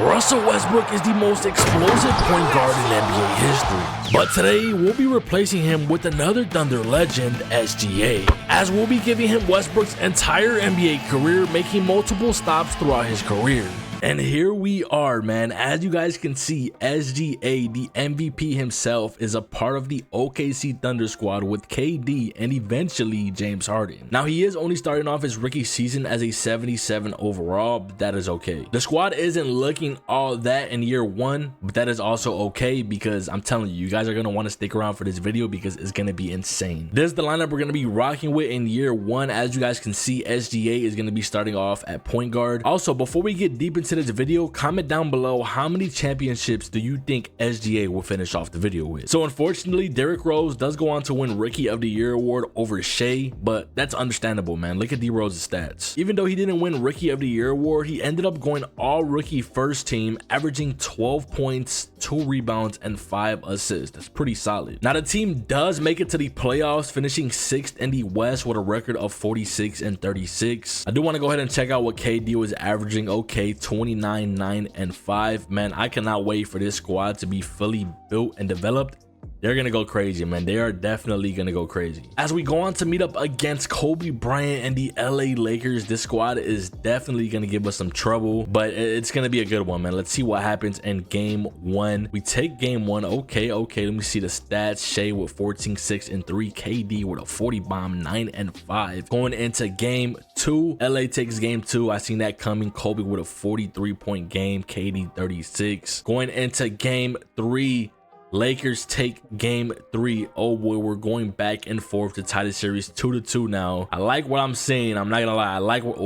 Russell Westbrook is the most explosive point guard in NBA history, but today we'll be replacing him with another Thunder legend, SGA, as we'll be giving him Westbrook's entire NBA career, making multiple stops throughout his career. And here we are, man. As you guys can see, SGA, the MVP himself, is a part of the OKC Thunder squad with KD and eventually James Harden. Now, he is only starting off his rookie season as a 77 overall, but that is okay. The squad isn't looking all that in year one, but that is also okay because I'm telling you, you guys are going to want to stick around for this video because it's going to be insane. This is the lineup we're going to be rocking with in year one. As you guys can see, SGA is going to be starting off at point guard. Also, before we get deep into this video, comment down below how many championships do you think SGA will finish off the video with. So unfortunately, Derrick Rose does go on to win Rookie of the Year award over Shai, but that's understandable, man. Look at D Rose's stats. Even though he didn't win Rookie of the Year award, he ended up going all rookie first team, averaging 12 points, 2 rebounds, and 5 assists. That's pretty solid. Now, the team does make it to the playoffs, finishing 6th in the West with a record of 46 and 36. I do want to go ahead and check out what KD was averaging. Okay, 29, 9, and 5. Man, I cannot wait for this squad to be fully built and developed. They're gonna go crazy, man. They are definitely gonna go crazy. As we go on to meet up against Kobe Bryant and the LA Lakers, this squad is definitely gonna give us some trouble, but it's gonna be a good one, man. Let's see what happens in game one. We take game one. Okay, let me see the stats. Shai with 14, 6, and 3. KD with a 40 bomb, 9 and 5. Going into game two, LA takes game two. I seen that coming. Kobe with a 43-point game, KD 36. Going into game three, Lakers take game three. Oh boy, we're going back and forth to tie the series 2-2 now. I like what I'm seeing. I'm not gonna lie. I like what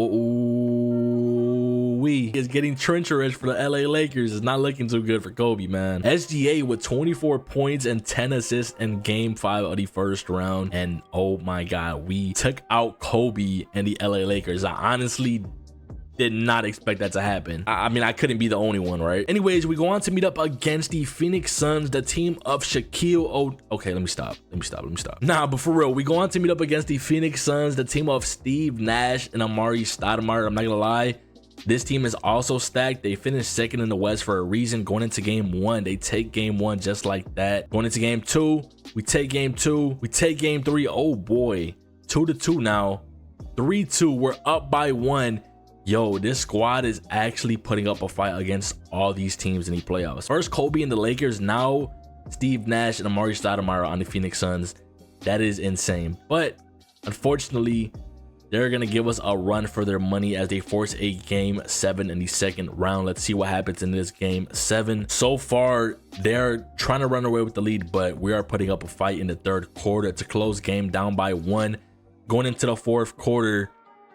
is getting treacherous for the LA Lakers. It's not looking too good for Kobe, man. SGA with 24 points and 10 assists in game 5 of the first round. And oh my god, we took out Kobe and the LA Lakers. I honestly did not expect that to happen. I mean, I couldn't be the only one, right? Anyways, we go on to meet up against the Phoenix Suns, the team of Shaquille okay, let me stop. Nah, but for real, we go on to meet up against the Phoenix Suns, the team of Steve Nash and Amari Stoudemire. I'm not gonna lie, this team is also stacked. They finished second in the West for a reason. Going into game one, they take game one just like that. Going into game two, we take game two. We take game three. Oh boy, 2-2 now. 3-2, we're up by 1. Yo, this squad is actually putting up a fight against all these teams in the playoffs. First Kobe and the Lakers, now Steve Nash and Amari Stoudemire on the Phoenix Suns. That is insane. But unfortunately, they're going to give us a run for their money as they force a game 7 in the second round. Let's see what happens in this game 7. So far, they're trying to run away with the lead, but we are putting up a fight in the third quarter. It's a close game, down by 1. Going into the fourth quarter,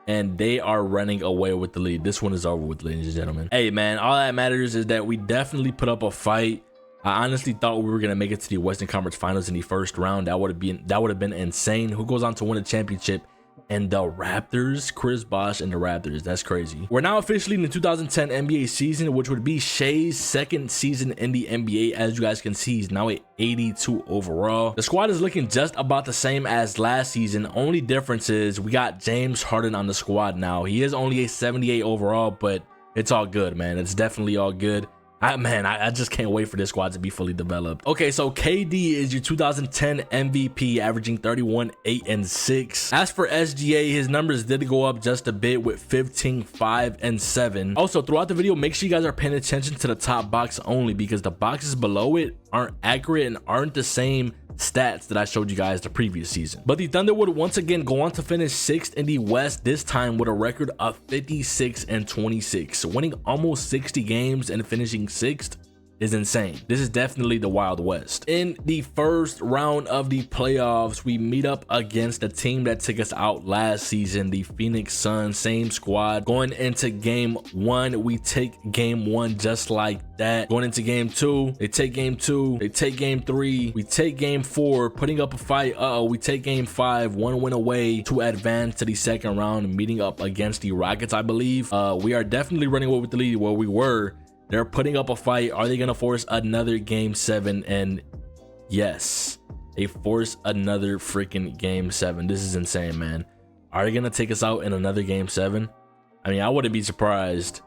and they are running away with the lead. This one is over with, ladies and gentlemen. Hey, man, all that matters is that we definitely put up a fight. I honestly thought we were gonna make it to the Western Conference Finals in the first round. That would have been insane. Who goes on to win a championship? And the Raptors, Chris Bosh and the Raptors. That's crazy. We're now officially in the 2010 NBA season, which would be Shai's second season in the NBA. As you guys can see, he's now at 82 overall. The squad is looking just about the same as last season. Only difference is we got James Harden on the squad now. He is only a 78 overall, but it's all good, man. It's definitely all good. I just can't wait for this squad to be fully developed. Okay, so KD is your 2010 MVP, averaging 31, 8, and 6. As for SGA, his numbers did go up just a bit with 15, 5, and 7. Also, throughout the video, make sure you guys are paying attention to the top box only because the boxes below it aren't accurate and aren't the same stats that I showed you guys the previous season. But the Thunder would once again go on to finish 6th in the West, this time with a record of 56 and 26. Winning almost 60 games and finishing 6th is insane. This is definitely the Wild West. In the first round of the playoffs, we meet up against the team that took us out last season, the Phoenix Suns. Same squad. Going into game 1, we take game 1 just like that. Going into game 2, they take game 2. They take game 3. We take game 4, putting up a fight. We take game 5, 1 win away to advance to the second round, meeting up against the Rockets, I believe. We are definitely running away with the lead where we were. They're putting up a fight. Are they going to force another game 7? And yes, they force another freaking game 7. This is insane, man. Are they going to take us out in another game 7? I mean, I wouldn't be surprised.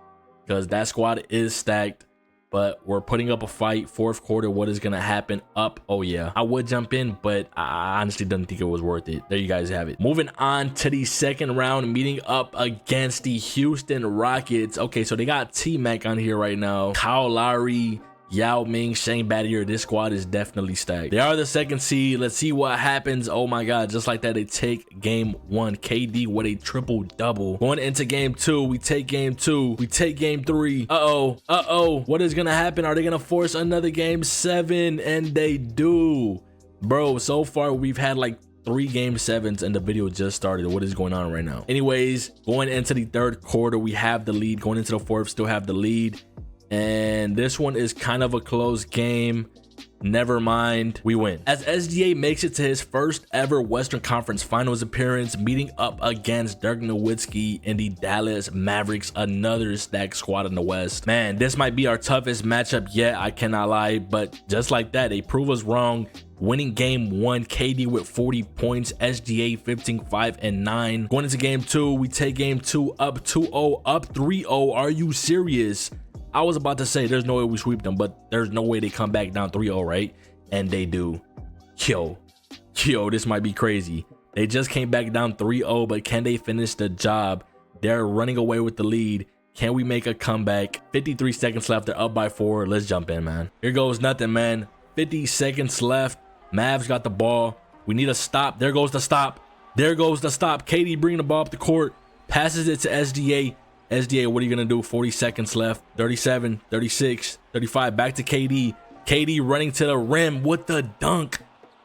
because that squad is stacked. But we're putting up a fight. Fourth quarter, what is going to happen? Up. Oh, yeah. I would jump in, but I honestly didn't think it was worth it. There you guys have it. Moving on to the second round, meeting up against the Houston Rockets. Okay, so they got T-Mac on here right now. Kyle Lowry, Yao Ming, Shane Battier. This squad is definitely stacked. They are the second seed. Let's see what happens. Oh my God, just like that, they take game 1. KD with a triple double. Going into game 2, we take game 2. We take game 3. What is gonna happen? Are they gonna force another game 7? And they do. Bro, so far we've had like 3 game 7s and the video just started. What is going on right now? Anyways, going into the third quarter, we have the lead. Going into the fourth, still have the lead. And this one is kind of a close game. Never mind, we win. As SGA makes it to his first ever Western Conference Finals appearance, meeting up against Dirk Nowitzki in the Dallas Mavericks, another stacked squad in the West. Man, this might be our toughest matchup yet, I cannot lie, but just like that, they prove us wrong. Winning game 1, KD with 40 points, SGA 15, 5, and 9. Going into game 2, we take game 2 up 2-0, up 3-0. Are you serious? I was about to say there's no way we sweep them, but there's no way they come back down 3-0, right? And they do. Yo, this might be crazy. They just came back down 3-0, but can they finish the job? They're running away with the lead. Can we make a comeback? 53 seconds left. They're up by 4. Let's jump in, man. Here goes nothing, man. 50 seconds left. Mavs got the ball. We need a stop. There goes the stop. There goes the stop. KD bringing the ball up the court. Passes it to SGA. SGA, what are you going to do? 40 seconds left. 37, 36, 35. Back to KD. KD running to the rim with the dunk.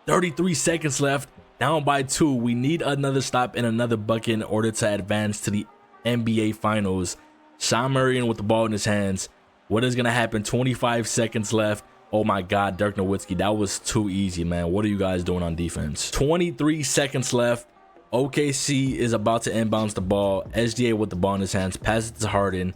33 seconds left. Down by 2. We need another stop and another bucket in order to advance to the NBA Finals. Sean Marion with the ball in his hands. What is going to happen? 25 seconds left. Oh my God, Dirk Nowitzki. That was too easy, man. What are you guys doing on defense? 23 seconds left. OKC is about to inbounds the ball. SGA with the ball in his hands. Passes it to Harden.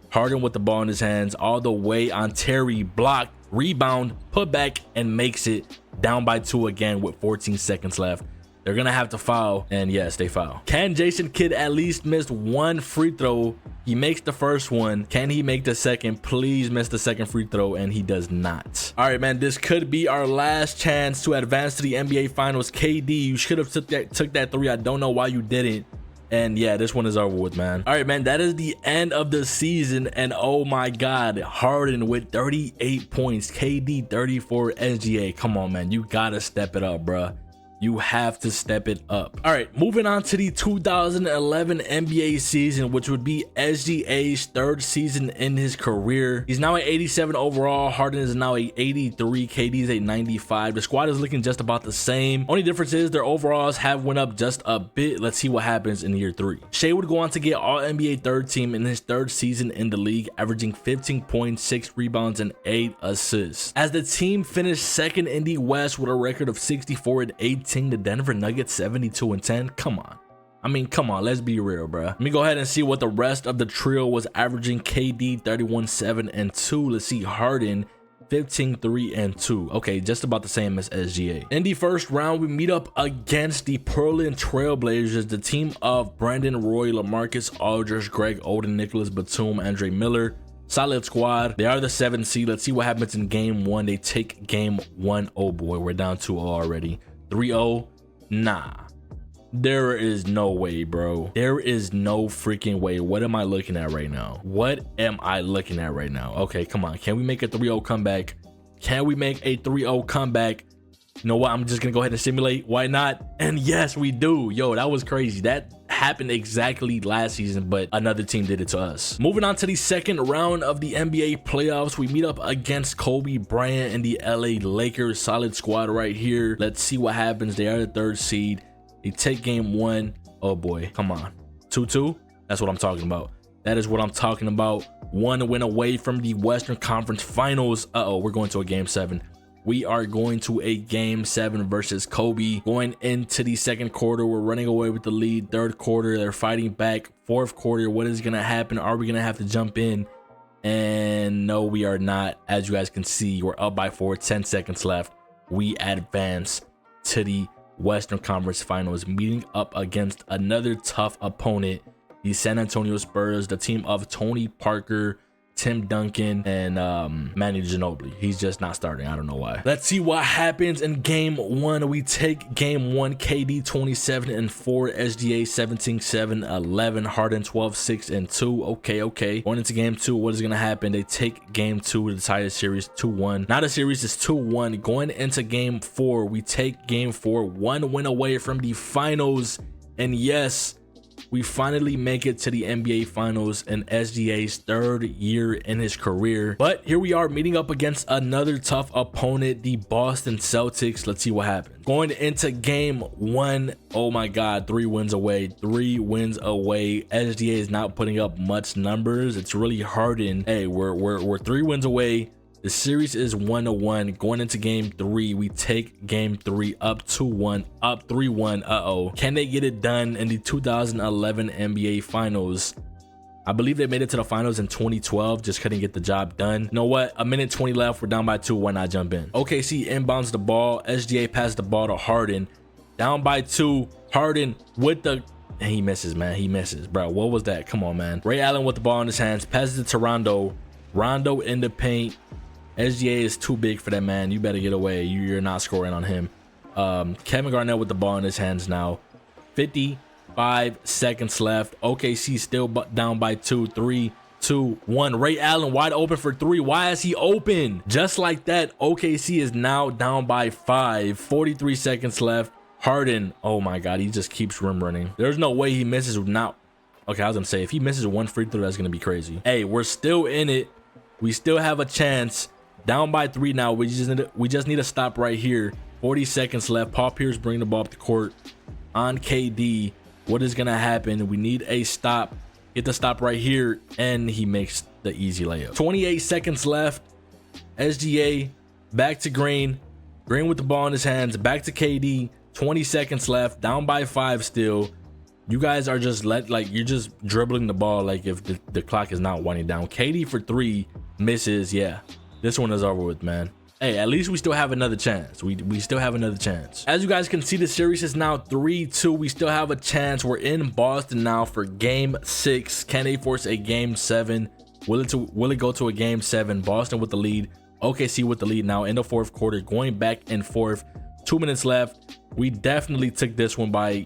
Harden with the ball in his hands. All the way on Terry. Block. Rebound. Put back. And makes it. Down by 2 again with 14 seconds left. They're going to have to foul. And yes, they foul. Can Jason Kidd at least miss 1 free throw? He makes the first one. Can he make the second? Please miss the second free throw. And he does not. All right, man. This could be our last chance to advance to the NBA Finals. KD, you should have took that 3. I don't know why you didn't. And yeah, this one is over with, man. All right, man. That is the end of the season. And oh my God, Harden with 38 points. KD 34. SGA. Come on, man. You got to step it up, bruh. You have to step it up. All right, moving on to the 2011 NBA season, which would be SGA's 3rd season in his career. He's now at 87 overall. Harden is now a 83. KD is a 95. The squad is looking just about the same. Only difference is their overalls have went up just a bit. Let's see what happens in year 3. Shai would go on to get all NBA 3rd team in his 3rd season in the league, averaging 15 points, 6 rebounds, and 8 assists. As the team finished 2nd in the West with a record of 64 and 18. The Denver Nuggets 72 and 10. Come on. I mean, come on. Let's be real, bro. Let me go ahead and see what the rest of the trio was averaging. KD 31, 7, and 2. Let's see. Harden 15, 3, and 2. Okay, just about the same as SGA. In the first round, we meet up against the Portland Trailblazers, the team of Brandon Roy, LaMarcus Aldridge, Greg Oden, Nicholas Batum, Andre Miller. Solid squad. They are the 7th seed. Let's see what happens in game 1. They take game 1. Oh boy, we're down 2-0 already. 3-0. Nah. There is no way, bro. There is no freaking way. What am I looking at right now? What am I looking at right now? Okay, come on. Can we make a 3-0 comeback? Can we make a 3-0 comeback? You know what? I'm just going to go ahead and simulate. Why not? And yes, we do. Yo, that was crazy. That happened exactly last season, but another team did it to us. Moving on to the second round of the NBA playoffs, we meet up against Kobe Bryant and the LA Lakers. Solid squad right here. Let's see what happens. They are the 3rd seed. They take game 1. Oh boy, come on. 2-2. That's what I'm talking about. That is what I'm talking about. 1 win away from the Western Conference Finals. We're going to a game 7. We are going to a game 7 versus Kobe. Going into the 2nd quarter, we're running away with the lead. 3rd quarter, they're fighting back. 4th quarter, what is going to happen? Are we going to have to jump in? And no, we are not. As you guys can see, we're up by 4. 10 seconds left. We advance to the Western Conference Finals, meeting up against another tough opponent, the San Antonio Spurs, the team of Tony Parker, Tim Duncan and Manu Ginobili. He's just not starting. I don't know why. Let's see what happens in game 1. We take game 1, KD 27 and 4, SGA 17, 7, 11, Harden 12, 6 and 2. Okay. Going into game 2, what is gonna happen? They take game 2 to decide the series 2-1. Now the series is 2-1. Going into game 4, we take game 4, 1 win away from the finals. And yes, we finally make it to the NBA Finals in SGA's 3rd year in his career. But here we are meeting up against another tough opponent, the Boston Celtics. Let's see what happens. Going into game 1, oh my God, 3 wins away. 3 wins away. SGA is not putting up much numbers. It's really Harden. Hey, we're 3 wins away. The series is 1-1. Going into game 3, we take game 3 up 2-1, up 3-1. Can they get it done in the 2011 NBA Finals? I believe they made it to the finals in 2012, just couldn't get the job done. You know what? A minute 20 left. We're down by 2. Why not jump in? OKC inbounds the ball. SGA passes the ball to Harden. Down by 2. Harden with the... And he misses, man. He misses, bro. What was that? Come on, man. Ray Allen with the ball in his hands. Passes it to Rondo. Rondo in the paint. SGA is too big for that, man. You better get away. You're not scoring on him. Kevin Garnett with the ball in his hands now. 55 seconds left. OKC still down by 2. 3, 2, 1. Ray Allen wide open for 3. Why is he open? Just like that, OKC is now down by 5. 43 seconds left. Harden, oh my God, he just keeps rim running. There's no way he misses now. Okay, I was gonna say, if he misses 1 free throw, that's gonna be crazy. Hey, we're still in it. We still have a chance. Down by 3 now. We just need to stop right here. 40 seconds left. Paul Pierce bringing the ball up the court on KD. What is gonna happen? We need a stop. Get the stop right here, and he makes the easy layup. 28 seconds left. SGA back to Green. Green with the ball in his hands. Back to KD. 20 seconds left. Down by 5 still. You guys are just you're just dribbling the ball like if the clock is not winding down. KD for 3 misses. Yeah. This one is over with, man. Hey, at least we still have another chance. We still have another chance. As you guys can see, the series is now 3-2. We still have a chance. We're in Boston now for game 6. Can they force a game 7? Will it go to a game 7? Boston with the lead. OKC with the lead now in the 4th quarter, going back and forth. 2 minutes left. We definitely took this one by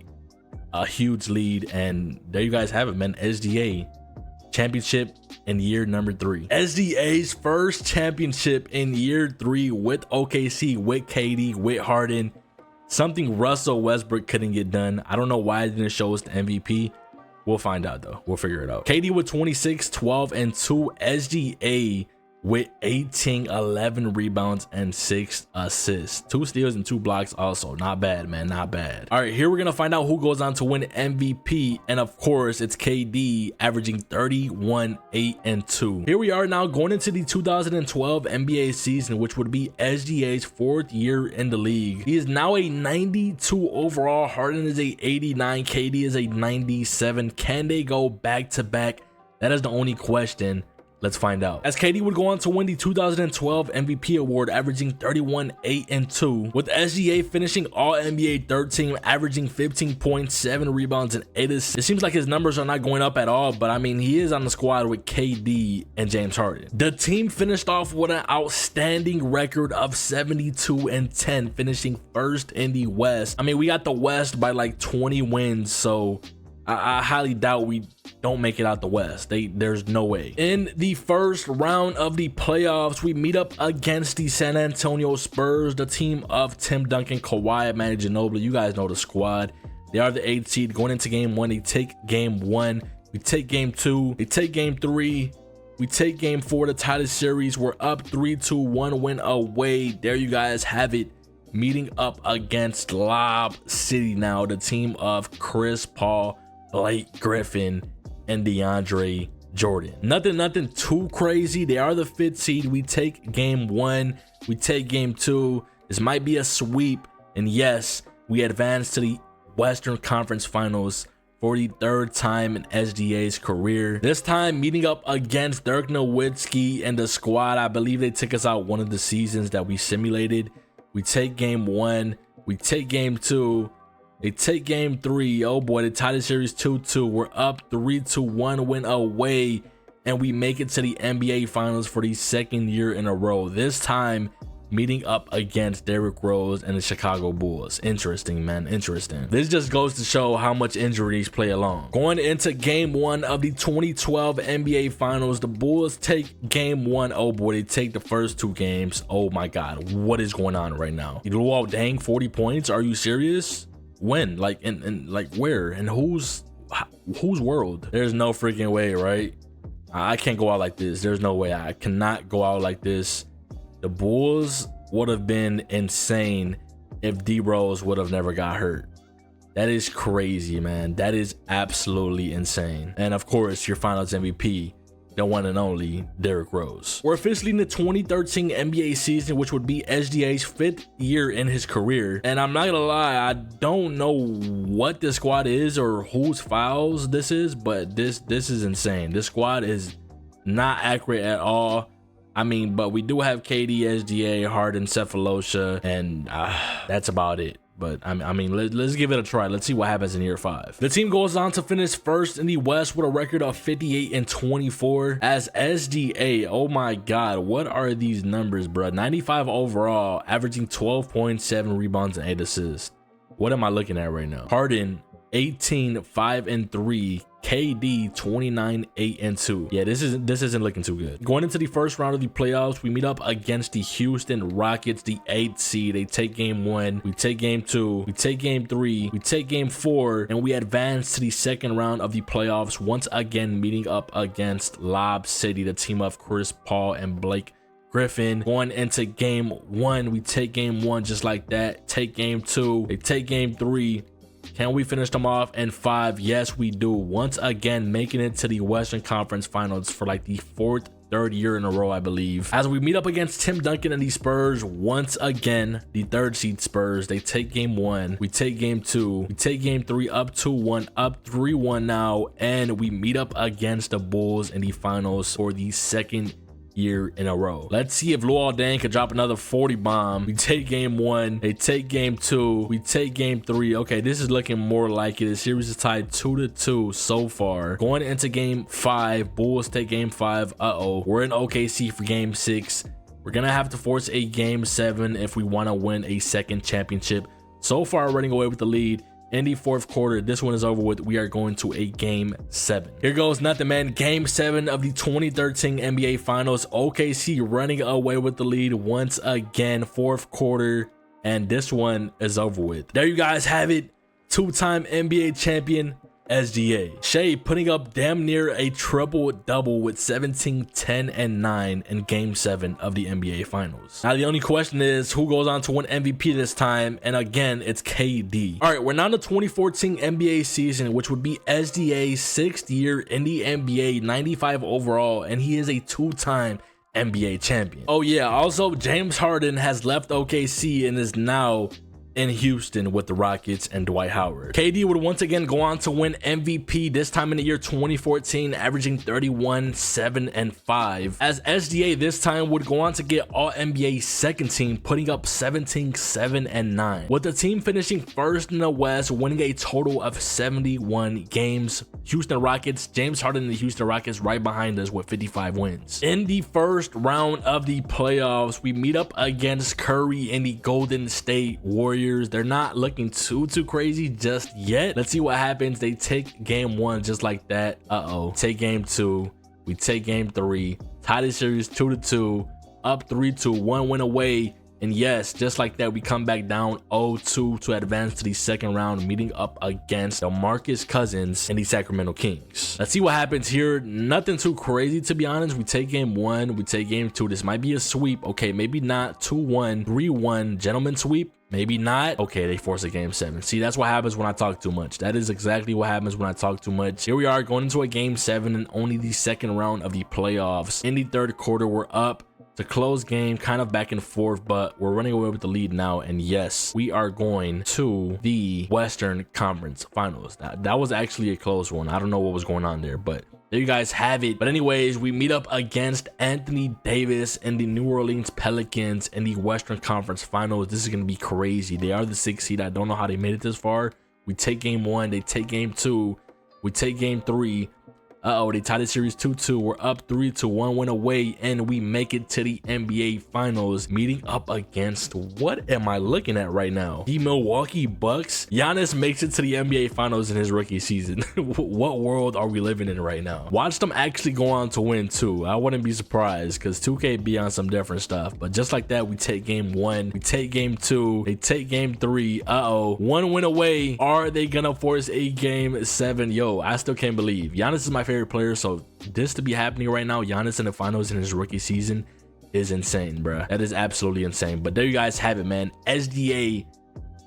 a huge lead, and there you guys have it, man. SGA championship in year number 3. SGA's first championship in year 3 with OKC, with KD, with Harden. Something Russell Westbrook couldn't get done. I don't know why it didn't show us the MVP. We'll find out though. We'll figure it out. KD with 26, 12 and 2. SGA with 18, 11 rebounds and 6 assists. 2 steals and 2 blocks also. Not bad, man. Not bad. All right, here we're going to find out who goes on to win MVP. And of course, it's KD averaging 31, 8 and 2. Here we are now going into the 2012 NBA season, which would be SGA's 4th year in the league. He is now a 92 overall. Harden is a 89. KD is a 97. Can they go back to back? That is the only question. Let's find out. As KD would go on to win the 2012 MVP award, averaging 31, 8 and 2, with SGA finishing all NBA 3rd team, averaging 15 points, 7 rebounds and 8 assists. It seems like his numbers are not going up at all, but I mean, he is on the squad with KD and James Harden. The team finished off with an outstanding record of 72 and 10, finishing 1st in the West. I mean, we got the West by like 20 wins, so I highly doubt we don't make it out the West. There's no way. In the first round of the playoffs, we meet up against the San Antonio Spurs, the team of Tim Duncan, Kawhi, Manu Ginobili. You guys know the squad. They are the 8th seed. Going into game 1, they take game 1. We take game 2. They take game 3. We take game 4 to tie the series. We're up 3-2, 1 win away. There you guys have it. Meeting up against Lob City now, the team of Chris Paul, Blake Griffin, and DeAndre Jordan. Nothing too crazy. They are the 5th seed. We take game 1. We take game 2. This might be a sweep. And yes, we advance to the Western Conference Finals for the 3rd time in SGA's career. This time meeting up against Dirk Nowitzki and the squad. I believe they took us out one of the seasons that we simulated. We take game 1. We take game 2. They take game 3. Oh boy, they tie the series 2-2. We're up 3-1 win away. and we make it to the NBA Finals for the second year in a row. This time meeting up against Derrick Rose and the Chicago Bulls. Interesting, man. Interesting. This just goes to show how much injuries play along. Going into game 1 of the 2012 NBA Finals, the Bulls take game 1. Oh boy, they take the first 2 games. Oh my God, what is going on right now? Luol Deng, 40 points. Are you serious? When? Like, and like where? And whose world? There's no freaking way, right? I can't go out like this. There's no way. I cannot go out like this. The Bulls would have been insane if D Rose would have never got hurt. That is crazy, man. That is absolutely insane. And of course, your finals MVP, the one and only Derrick Rose. We're officially in the 2013 NBA season, which would be SGA's 5th year in his career. And I'm not gonna lie, I don't know what this squad is or whose fouls this is, but this is insane. This squad is not accurate at all. I mean, but we do have KD, SGA, Harden, Cephalosha, and that's about it. But I mean, let's give it a try. Let's see what happens in year 5. The team goes on to finish first in the West with a record of 58-24 as SGA. Oh my God, what are these numbers, bro? 95 overall, averaging 12.7 rebounds and 8 assists. What am I looking at right now? Harden, 18, 5 and 3. KD 29, 8 and 2. Yeah, this isn't looking too good. Going into the first round of the playoffs, we meet up against the Houston Rockets, the 8th seed. They take game 1, we take game 2, we take game 3, we take game 4, and we advance to the second round of the playoffs, once again meeting up against Lob City, the team of Chris Paul and Blake Griffin. Going into game 1, we take game 1 just like that. Take game 2, they take game 3. Can we finish them off in 5? Yes, we do. Once again, making it to the Western Conference Finals for like the third year in a row, I believe. As we meet up against Tim Duncan and the Spurs, once again, the 3rd seed Spurs, they take game 1, we take game 2, we take game 3, up 2-1, up 3-1 now, and we meet up against the Bulls in the finals for the second year in a row. Let's see if Luol Deng could drop another 40 bomb. We take game 1, they take game 2, we take game 3. Okay, this is looking more like it. The series is tied 2-2 so far. Going into game 5, Bulls take game 5. We're in OKC for game 6. We're gonna have to force a game 7 if we want to win a second championship. So far, running away with the lead. In the 4th quarter, this one is over with. We are going to a game 7. Here goes nothing, man. Game 7 of the 2013 NBA Finals. OKC running away with the lead once again. 4th quarter, and this one is over with. There you guys have it. 2-time NBA champion SGA. Shai putting up damn near a triple-double with 17, 10, and 9 in Game 7 of the NBA Finals. Now, the only question is who goes on to win MVP this time, and again, it's KD. All right, we're now in the 2014 NBA season, which would be SGA's 6th year in the NBA, 95 overall, and he is a 2-time NBA champion. Oh yeah, also James Harden has left OKC and is now in Houston with the Rockets and Dwight Howard. KD would once again go on to win MVP, this time in the year 2014, averaging 31, 7, and 5. As SGA this time would go on to get All-NBA second team, putting up 17, 7, and 9. With the team finishing first in the West, winning a total of 71 games. Houston Rockets, James Harden and the Houston Rockets right behind us with 55 wins. In the first round of the playoffs, we meet up against Curry and the Golden State Warriors. They're not looking too crazy just yet. Let's see what happens. They take game 1 just like that. Take game 2, we take game 3, tie the series 2-2, up 3-2, 1 win away. And yes, just like that, we come back down 0-2 to advance to the second round, meeting up against the DeMarcus Cousins and the Sacramento Kings. Let's see what happens here. Nothing too crazy, to be honest. We take game 1, we take game 2. This might be a sweep. Okay, maybe not. 2-1, 3-1, gentleman sweep. Maybe not. Okay, they force a game 7. See, that's what happens when I talk too much. That is exactly what happens when I talk too much. Here we are going into a game 7 and only the second round of the playoffs. In the 3rd quarter, we're up. It's a close game, kind of back and forth, but we're running away with the lead now. And yes, we are going to the Western Conference Finals. That was actually a close one. I don't know what was going on there, but there you guys have it. But anyways, we meet up against Anthony Davis and the New Orleans Pelicans in the Western Conference Finals. This is going to be crazy. They are the 6th seed. I don't know how they made it this far. We take game 1, they take game 2, we take game 3. They tied the series 2-2. We're up 3-2, 1 win away, and we make it to the NBA Finals, meeting up against, what am I looking at right now? The Milwaukee Bucks. Giannis makes it to the NBA Finals in his rookie season. What world are we living in right now? Watch them actually go on to win too. I wouldn't be surprised because 2K be on some different stuff. But just like that, we take game 1, we take game 2, they take game 3. 1 win away. Are they gonna force a game 7? Yo, I still can't believe Giannis is my favorite player, so this to be happening right now, Giannis in the finals in his rookie season, is insane, bruh. That is absolutely insane. But there you guys have it, man. SGA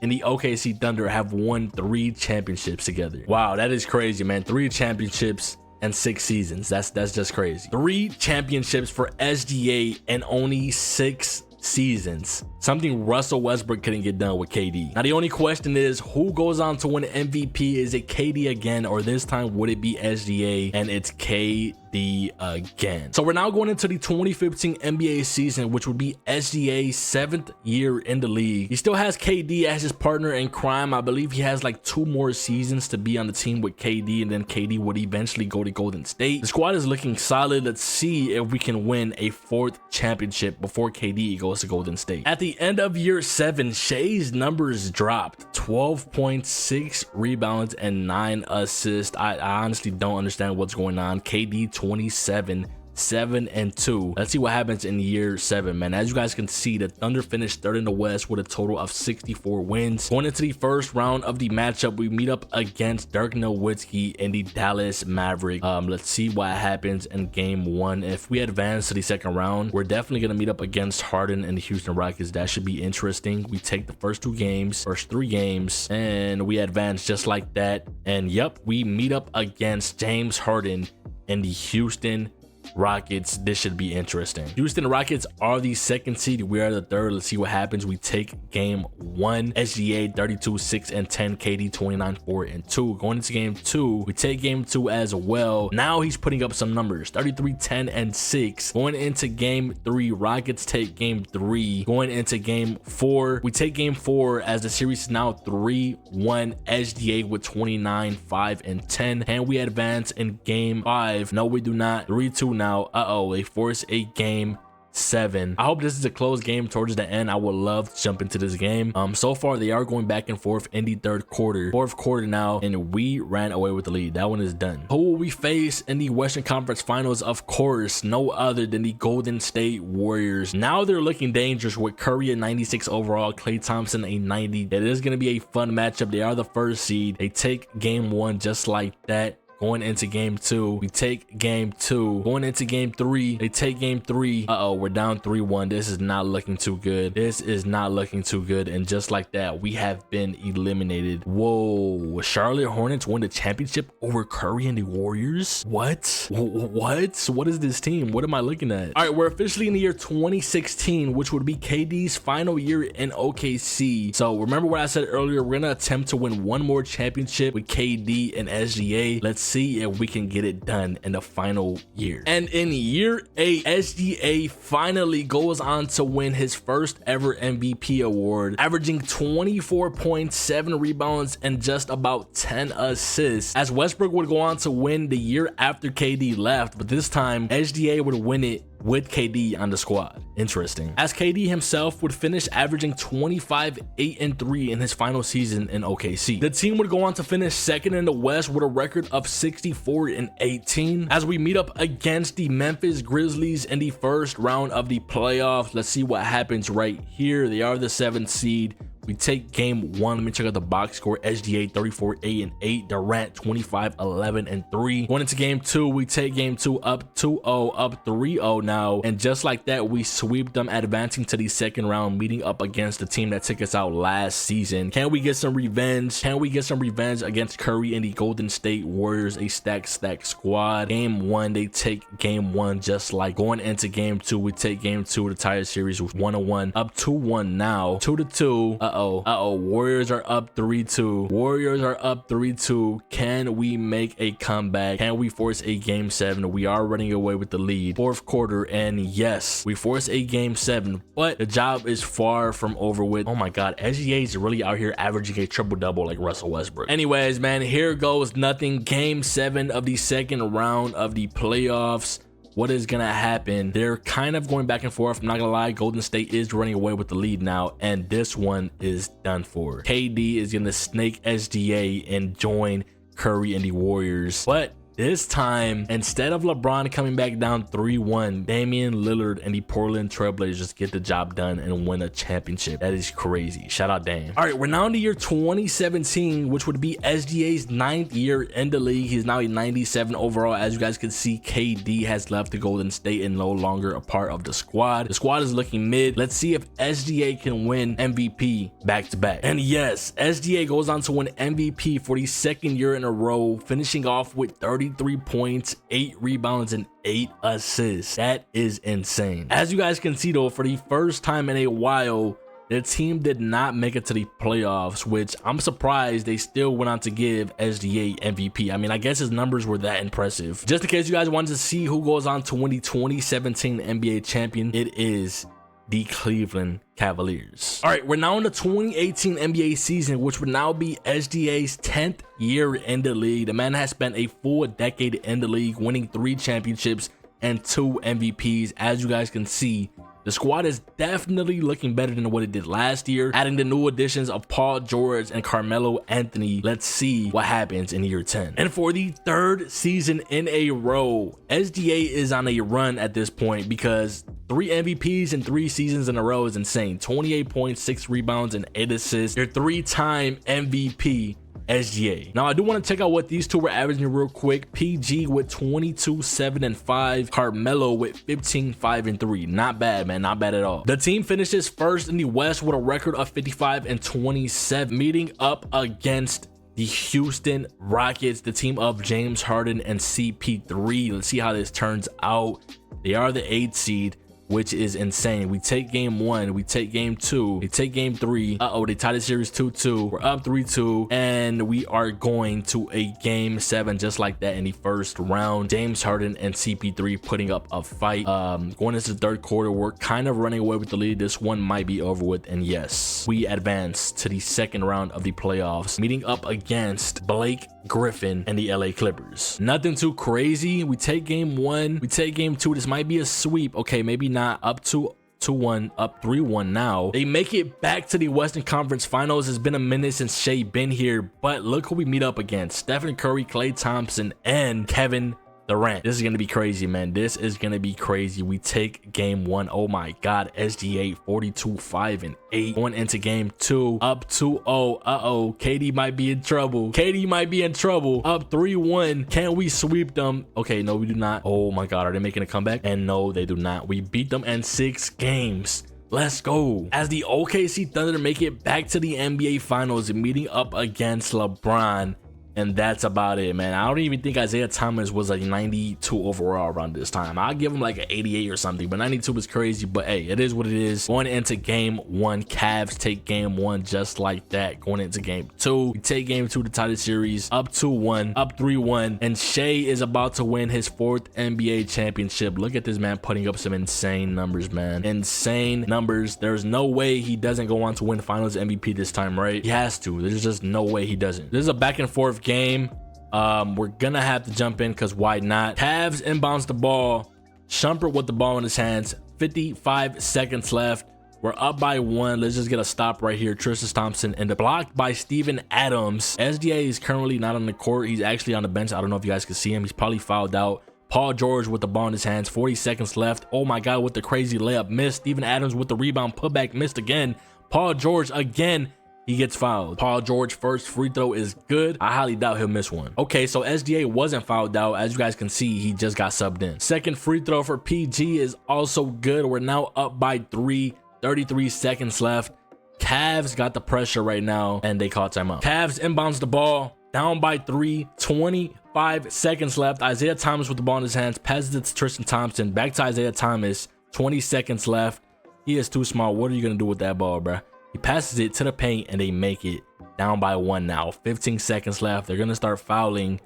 and the OKC Thunder have won 3 championships together. Wow, that is crazy, man. 3 championships and 6 seasons. That's just crazy. 3 championships for SGA and only 6 seasons. Something Russell Westbrook couldn't get done with KD. Now the only question is, who goes on to win MVP? Is it KD again, or this time would it be SGA and it's KD again? So we're now going into the 2015 NBA season, which would be SGA's 7th year in the league. He still has KD as his partner in crime. I believe he has like 2 more seasons to be on the team with KD, and then KD would eventually go to Golden State. The squad is looking solid. Let's see if we can win a 4th championship before KD goes to Golden State. At the end of year 7, Shai's numbers dropped. 12.6 rebounds and 9 assists. I honestly don't understand what's going on. KD 27, 7-2. Let's see what happens in year 7, man. As you guys can see, the Thunder finished 3rd in the West with a total of 64 wins. Going into the first round of the matchup, we meet up against Dirk Nowitzki and the Dallas Mavericks. Let's see what happens in game 1. If we advance to the second round, we're definitely gonna meet up against Harden and the Houston Rockets. That should be interesting. We take the first 3 games, and we advance just like that. And yep, we meet up against James Harden and the Houston Rockets. This should be interesting. Houston Rockets are the 2nd seed. We are the 3rd. Let's see what happens. We take game 1. SGA 32, 6 and 10. KD 29, 4 and 2. Going into game 2, we take game 2 as well. Now he's putting up some numbers. 33, 10 and 6. Going into game 3, Rockets take game 3. Going into game 4, we take game 4 as the series is now 3-1. SGA with 29, 5 and 10. And we advance in game 5. No, we do not. 3-2 now. They force a game 7. I hope this is a close game towards the end. I would love to jump into this game. So far they are going back and forth in the 3rd quarter. 4th quarter now, and we ran away with the lead. That one is done. Who will we face in the Western Conference Finals? Of course, no other than the Golden State Warriors. Now they're looking dangerous with Curry at 96 overall, Klay Thompson a 90. It is going to be a fun matchup. They are the 1st seed. They take game 1 just like that. Going into game 2, we take game 2. Going into game 3, they take game 3. We're down 3-1. This is not looking too good. This is not looking too good. And just like that, we have been eliminated. Whoa, Charlotte Hornets won the championship over Curry and the Warriors? What? What is this team? What am I looking at? All right, we're officially in the year 2016, which would be KD's final year in OKC. So remember what I said earlier, we're gonna attempt to win 1 more championship with KD and SGA. Let's see if we can get it done in the final year. And in year 8, SGA finally goes on to win his first ever MVP award, averaging 24.7 rebounds and just about 10 assists, as Westbrook would go on to win the year after KD left, but this time SGA would win it with KD on the squad. Interesting. As KD himself would finish averaging 25, 8 and 3 in his final season in OKC. The team would go on to finish 2nd in the West with a record of 64 and 18 as we meet up against the Memphis Grizzlies in the first round of the playoffs. Let's see what happens right here. They are the 7th seed. We take game 1. Let me check out the box score. SGA 34, 8 and 8. Durant 25, 11 and 3. Going into game 2, we take game 2 up 2-0, up 3-0 now. And just like that, we sweep them, advancing to the second round, meeting up against the team that took us out last season. Can we get some revenge? Can we get some revenge against Curry and the Golden State Warriors, a stack squad? Game 1, they take game 1 just like. Going into game 2, we take game 2 to tie the series with 1-1, up 2-1 now, 2-2. Warriors are up 3-2. Warriors are up 3-2. Can we make a comeback? Can we force a game 7? We are running away with the lead. Fourth quarter, and yes, we force a game 7, but the job is far from over with. Oh my god, SGA is really out here averaging a triple-double like Russell Westbrook. Anyways, man, here goes nothing. Game 7 of the second round of the playoffs. What is gonna happen? They're kind of going back and forth. I'm not gonna lie, Golden State is running away with the lead now, and this one is done for. KD is gonna snake SGA and join Curry and the Warriors, but this time, instead of LeBron coming back down 3-1, Damian Lillard and the Portland Trailblazers get the job done and win a championship. That is crazy. Shout out Dame. All right, we're now in the year 2017, which would be SGA's 9th year in the league. He's now a 97 overall. As you guys can see, KD has left the Golden State and no longer a part of the squad. The squad is looking mid. Let's see if SGA can win MVP back-to-back. And yes, SGA goes on to win MVP for the 2nd year in a row, finishing off with 33 points, 8 rebounds, and 8 assists. That is insane. As you guys can see though, for the first time in a while, the team did not make it to the playoffs, which I'm surprised they still went on to give SGA MVP. I mean, I guess his numbers were that impressive. Just in case you guys wanted to see who goes on to win the 2017 NBA champion, it is the Cleveland Cavaliers. All right, we're now in the 2018 NBA season, which would now be SGA's 10th year in the league. The man has spent a full decade in the league, winning 3 championships and 2 MVPs. As you guys can see, the squad is definitely looking better than what it did last year, adding the new additions of Paul George and Carmelo Anthony. Let's see what happens in year 10. And for the 3rd season in a row, SGA is on a run at this point because 3 MVPs in 3 seasons in a row is insane. 28 points, 6 rebounds, and 8 assists. Your 3-time MVP, SGA. Now I do want to check out what these two were averaging real quick. PG with 22, 7, and 5. Carmelo with 15, 5, and 3. Not bad, man. Not bad at all. The team finishes first in the West with a record of 55 and 27, meeting up against the Houston Rockets, the team of James Harden and CP3. Let's see how this turns out. They are the 8th seed, which is insane. We take game 1, we take game 2, we take game 3. They tie the series 2-2. We're up 3-2, and we are going to a game 7 just like that in the first round. James Harden and CP3 putting up a fight. Going into the 3rd quarter, we're kind of running away with the lead. This one might be over with, and yes, we advance to the 2nd round of the playoffs, meeting up against Blake Griffin and the LA Clippers. Nothing too crazy. We take game 1, we take game 2. This might be a sweep. Okay, maybe not. Up 2-1, up 3-1 now. They make it back to the Western Conference Finals. It's been a minute since Shai been here, but look who we meet up against. Stephen Curry, Klay Thompson, and Kevin Durant. This is going to be crazy, man. This is going to be crazy. We take game 1. Oh my god, SGA 42, 5, and 8. Going into game 2, up 2-0. KD might be in trouble. KD might be in trouble. Up 3-1. Can we sweep them? Okay, no, we do not. Oh my god, are they making a comeback? And no, they do not. We beat them in 6 games. Let's go. As the OKC Thunder make it back to the NBA Finals, meeting up against LeBron. And that's about it, man. I don't even think Isaiah Thomas was like 92 overall around this time. I'll give him like an 88 or something, but 92 was crazy. But hey, it is what it is. Going into game 1, Cavs take game 1 just like that. Going into game 2, we take game 2 to tie the series. Up 2-1, up 3-1. And Shai is about to win his 4th NBA championship. Look at this man putting up some insane numbers, man. Insane numbers. There's no way he doesn't go on to win Finals MVP this time, right? He has to. There's just no way he doesn't. This is a back and forth game. We're gonna have to jump in because why not? Cavs inbounds the ball. Shumpert with the ball in his hands. 55 seconds left. We're up by 1. Let's just get a stop right here. Tristan Thompson and blocked by Steven Adams. SGA is currently not on the court. He's actually on the bench. I don't know if you guys can see him. He's probably fouled out. Paul George with the ball in his hands. 40 seconds left. Oh my god, with the crazy layup, missed. Steven Adams with the rebound, putback, missed again. Paul George again. He gets fouled. Paul George first free throw is good. I highly doubt he'll miss one. Okay, so SGA wasn't fouled out. As you guys can see, he just got subbed in. Second free throw for PG is also good. We're now up by 3. 33 seconds left. Cavs got the pressure right now, and they call timeout. Cavs inbounds the ball. Down by 3. 25 seconds left. Isaiah Thomas with the ball in his hands. Passes it to Tristan Thompson. Back to Isaiah Thomas. 20 seconds left. He is too small. What are you going to do with that ball, bruh? He passes it to the paint and they make it. Down by 1 now. 15 seconds left. They're going to start fouling.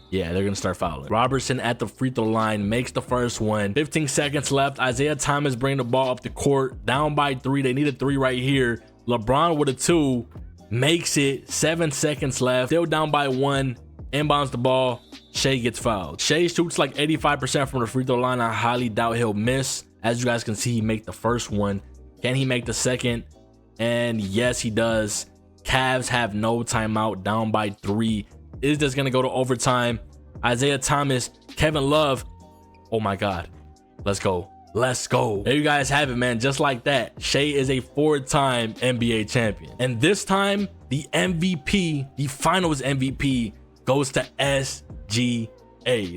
Yeah, they're going to start fouling. Robertson at the free throw line makes the first one. 15 seconds left. Isaiah Thomas bringing the ball up the court. Down by 3. They need a 3 right here. LeBron with a 2. Makes it. 7 seconds left. Still down by 1. Inbounds the ball. Shai gets fouled. Shai shoots like 85% from the free throw line. I highly doubt he'll miss. As you guys can see, he made the first one. Can he make the second? And yes, he does. Cavs have no timeout, down by 3. Is this going to go to overtime? Isaiah Thomas, Kevin Love. Oh my God. Let's go. Let's go. There you guys have it, man. Just like that, Shai is a 4-time NBA champion. And this time, the MVP, the finals MVP, goes to SGA.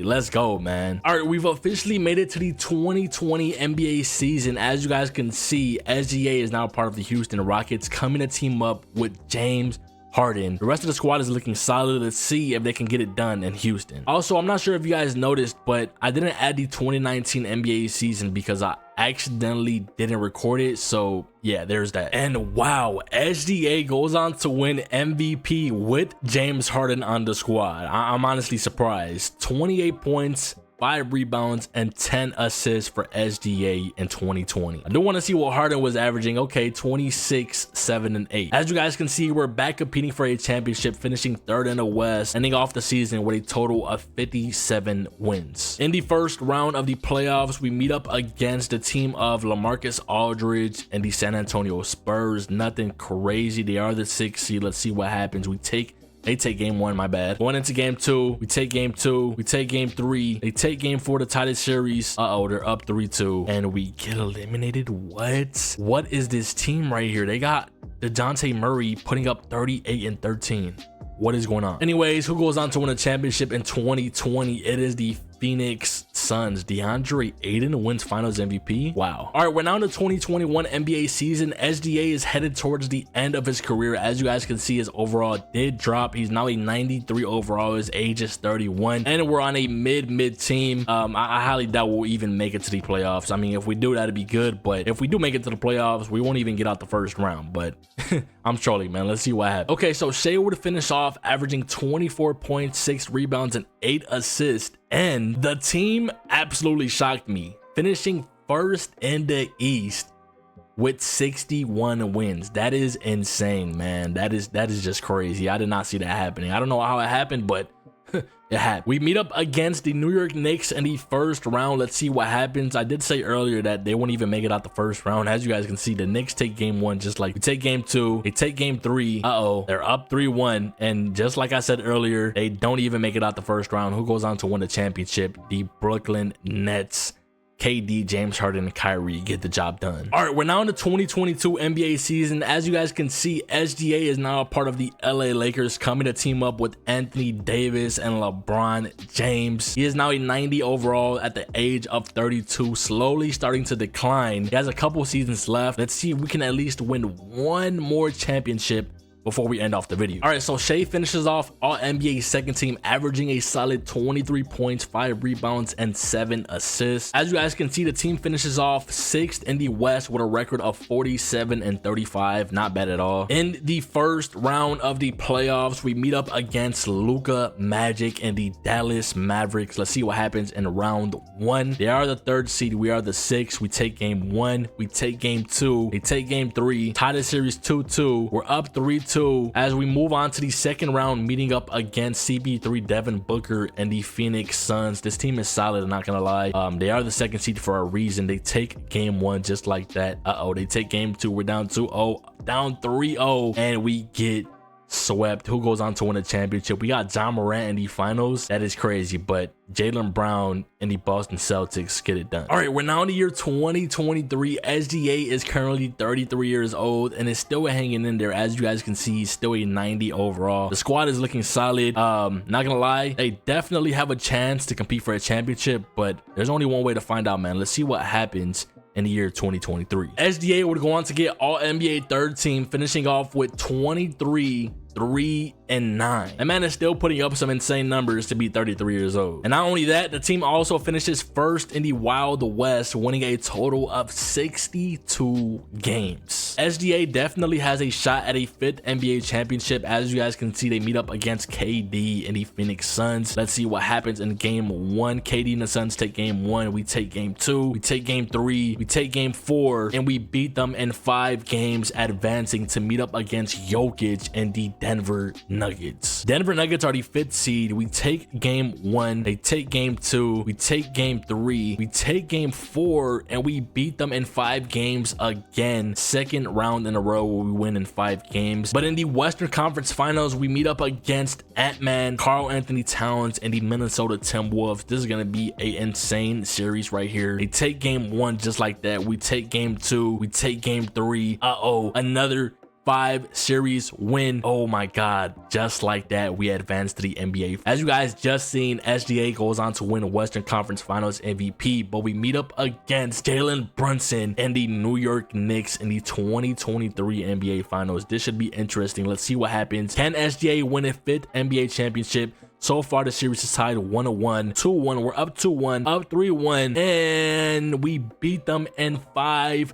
Let's go, man. All right, we've officially made it to the 2020 NBA season. As you guys can see, SGA is now part of the Houston Rockets, coming to team up with James Harden. The rest of the squad is looking solid. Let's see if they can get it done in Houston. Also, I'm not sure if you guys noticed, but I didn't add the 2019 NBA season because I accidentally didn't record it. So yeah, there's that. And wow, SGA goes on to win MVP with James Harden on the squad. I'm honestly surprised. 28 points, 5 rebounds, and 10 assists for SGA in 2020. I do want to see what Harden was averaging. Okay, 26, 7, and 8. As you guys can see, we're back competing for a championship, finishing 3rd in the West, ending off the season with a total of 57 wins. In the first round of the playoffs, we meet up against the team of LaMarcus Aldridge and the San Antonio Spurs. Nothing crazy. They are the 6th seed. Let's see what happens. They take game 1, my bad. Going into game 2, we take game 2. We take game 3. They take game 4, the tightest series. Uh-oh, they're up 3-2. And we get eliminated. What? What is this team right here? They got DeJounte Murray putting up 38 and 13. What is going on? Anyways, who goes on to win a championship in 2020? It is the Phoenix Suns. DeAndre Ayton wins finals MVP. Wow. All right, we're now in the 2021 NBA season. SGA is headed towards the end of his career. As you guys can see, his overall did drop. He's now a 93 overall. His age is 31. And we're on a mid team. I highly doubt we'll even make it to the playoffs. I mean, if we do, that'd be good. But if we do make it to the playoffs, we won't even get out the first round. But I'm trolling, man. Let's see what happens. Okay, so Shai would finish off averaging 24 points, 6 rebounds, and 8 assists. And the team absolutely shocked me, finishing 1st in the East with 61 wins. That is insane, man. That is just crazy. I did not see that happening. I don't know how it happened, but it happened. We meet up against the New York Knicks in the first round. Let's see what happens. I did say earlier that they won't even make it out the first round. As you guys can see, the Knicks take game 1 just like we take game 2. They take game 3. Uh-oh, they're up 3-1. And just like I said earlier, they don't even make it out the first round. Who goes on to win the championship? The Brooklyn Nets. KD, James Harden, and Kyrie get the job done. All right, we're now in the 2022 NBA season. As you guys can see, SGA is now a part of the LA Lakers, coming to team up with Anthony Davis and LeBron James. He is now a 90 overall at the age of 32, slowly starting to decline. He has a couple seasons left. Let's see if we can at least win 1 more championship before we end off the video. All right, so Shai finishes off all NBA second team, averaging a solid 23 points, 5 rebounds, and 7 assists. As you guys can see, the team finishes off 6th in the West with a record of 47 and 35. Not bad at all. In the first round of the playoffs, we meet up against Luka, Magic, and the Dallas Mavericks. Let's see what happens in round 1. They are the 3rd seed. We are the 6th. We take game 1. We take game 2. They take game 3. Tied the series 2-2. We're up 3-2. As we move on to the second round, meeting up against CP3, Devin Booker, and the Phoenix Suns. This team is solid, I'm not gonna lie. They are the 2nd seed for a reason. They take game 1 just like that. Uh-oh, they take game 2. We're down 2-0, down 3-0, and we get swept. Who goes on to win a championship? We got John Morant in the finals. That is crazy, but Jaylen Brown and the Boston Celtics get it done. All right, we're now in the year 2023. SGA is currently 33 years old and is still hanging in there. As you guys can see, he's still a 90 overall. The squad is looking solid. Not gonna lie, they definitely have a chance to compete for a championship, but there's only one way to find out, man. Let's see what happens in the year 2023. SGA would go on to get all NBA 3rd team, finishing off with 23, 3, 8-9. That man is still putting up some insane numbers to be 33 years old. And not only that, the team also finishes first in the Wild West, winning a total of 62 games. SGA definitely has a shot at a 5th NBA championship. As you guys can see, they meet up against KD and the Phoenix Suns. Let's see what happens in game 1. KD and the Suns take game 1. We take game 2. We take game 3. We take game 4. And we beat them in 5 games, advancing to meet up against Jokic and the Denver Nuggets. Denver Nuggets are the 5th seed. We take game 1. They take game 2. We take game 3. We take game 4. And we beat them in 5 games again. 2nd round in a row where we win in 5 games. But in the Western Conference Finals, we meet up against Ant-Man, Karl Anthony Towns, and the Minnesota Timberwolves. This is going to be an insane series right here. They take game 1 just like that. We take game 2. We take game 3. Another 5 series win. Oh my god, just like that, we advance to the NBA. As you guys just seen, SGA goes on to win Western Conference Finals MVP, but we meet up against Jalen Brunson and the New York Knicks in the 2023 NBA Finals. This should be interesting. Let's see what happens. Can SGA win a 5th NBA championship? So far, the series is tied 1-1, 2-1. We're up 2-1, up 3-1, and we beat them in 5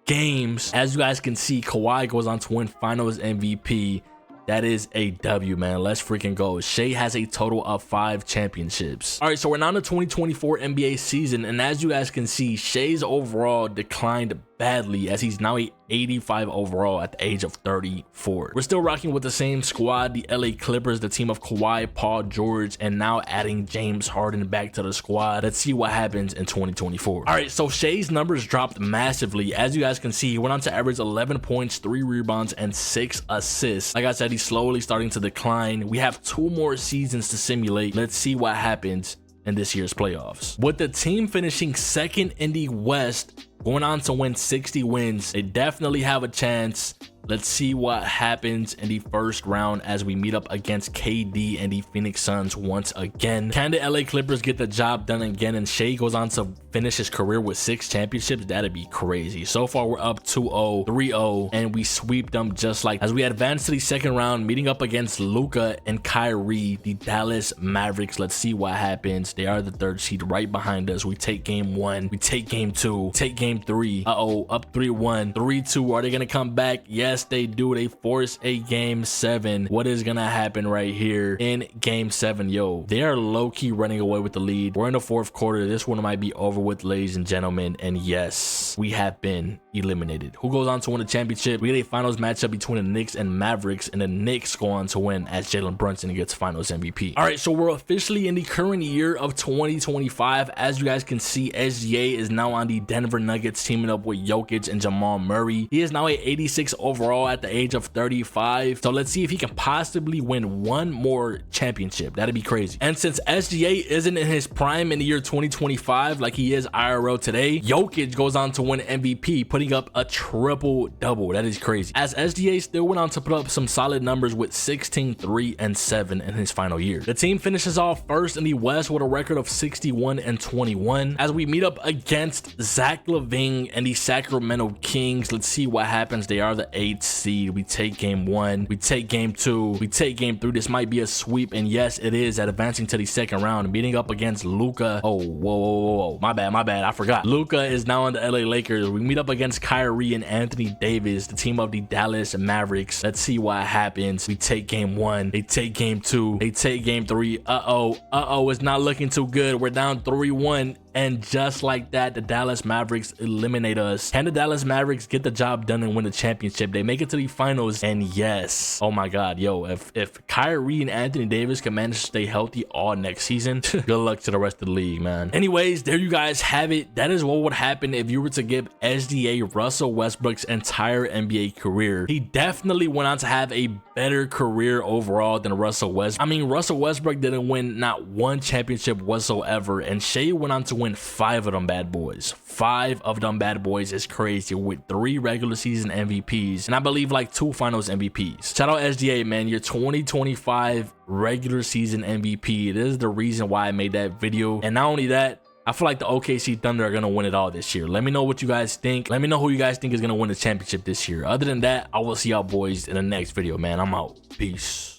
games. As you guys can see, Kawhi goes on to win Finals MVP. That is a W, man. Let's freaking go. Shai has a total of 5 championships. All right, so we're now in the 2024 NBA season, and as you guys can see, Shai's overall declined badly, as he's now a 85 overall at the age of 34. We're still rocking with the same squad, the LA Clippers, the team of Kawhi, Paul George, and now adding James Harden back to the squad. Let's see what happens in 2024. All right, so Shai's numbers dropped massively. As you guys can see, he went on to average 11 points, 3 rebounds, and 6 assists. Like I said, he's slowly starting to decline. We have 2 more seasons to simulate. Let's see what happens in this year's playoffs. With the team finishing 2nd in the West, going on to win 60 wins, they definitely have a chance. Let's see what happens in the first round as we meet up against KD and the Phoenix Suns once again. Can the LA Clippers get the job done again and Shai goes on to finish his career with 6 championships? That'd be crazy. So far, we're up 2-0, 3-0, and we sweep them just like as we advance to the 2nd round, meeting up against Luka and Kyrie, the Dallas Mavericks. Let's see what happens. They are the 3rd seed right behind us. We take game 1. We take game 2. Take game 3. Up 3-1, 3-2. Are they going to come back? Yes, they do. They force a game 7. What is gonna happen right here in game 7? Yo, they are low-key running away with the lead. We're in the 4th quarter. This one might be over with, ladies and gentlemen, and yes, we have been eliminated. Who goes on to win the championship? We get a finals matchup between the Knicks and Mavericks, and the Knicks go on to win as Jalen Brunson gets finals MVP. All right, so we're officially in the current year of 2025. As you guys can see, SGA is now on the Denver Nuggets, teaming up with Jokic and Jamal Murray. He is now a 86 overall at the age of 35. So let's see if he can possibly win 1 more championship. That'd be crazy. And since SGA isn't in his prime in the year 2025 like he is IRL today, Jokic goes on to win MVP, putting up a triple-double. That is crazy. As SGA still went on to put up some solid numbers with 16, 3, and 7 in his final year. The team finishes off first in the West with a record of 61 and 21 as we meet up against Zach LaVine and the Sacramento Kings. Let's see what happens. They are the 8th seed. We take game 1. We take game 2. We take game 3. This might be a sweep, and yes, it is, at advancing to the 2nd round, meeting up against Luka. Oh, whoa. My bad. I forgot. Luka is now on the LA Lakers. We meet up against Kyrie and Anthony Davis, the team of the Dallas Mavericks. Let's see what happens. We take game 1. They take game 2. They take game 3. It's not looking too good. We're down 3-1. And just like that, the Dallas Mavericks eliminate us. Can the Dallas Mavericks get the job done and win the championship? They make it to the finals, and yes. Oh my god, yo, if Kyrie and Anthony Davis can manage to stay healthy all next season, good luck to the rest of the league, man. Anyways, there you guys have it. That is what would happen if you were to give SGA Russell Westbrook's entire NBA career. He definitely went on to have a better career overall than Russell Westbrook. I mean, Russell Westbrook didn't win not 1 championship whatsoever, and Shai went on to win 5 of them bad boys. 5 of them bad boys is crazy, with 3 regular season MVPs and I believe like 2 finals MVPs. Shout out SGA, man. Your 2025 regular season MVP. This is the reason why I made that video. And not only that, I feel like the OKC Thunder are going to win it all this year. Let me know what you guys think. Let me know who you guys think is going to win the championship this year. Other than that, I will see y'all boys in the next video, man. I'm out. Peace.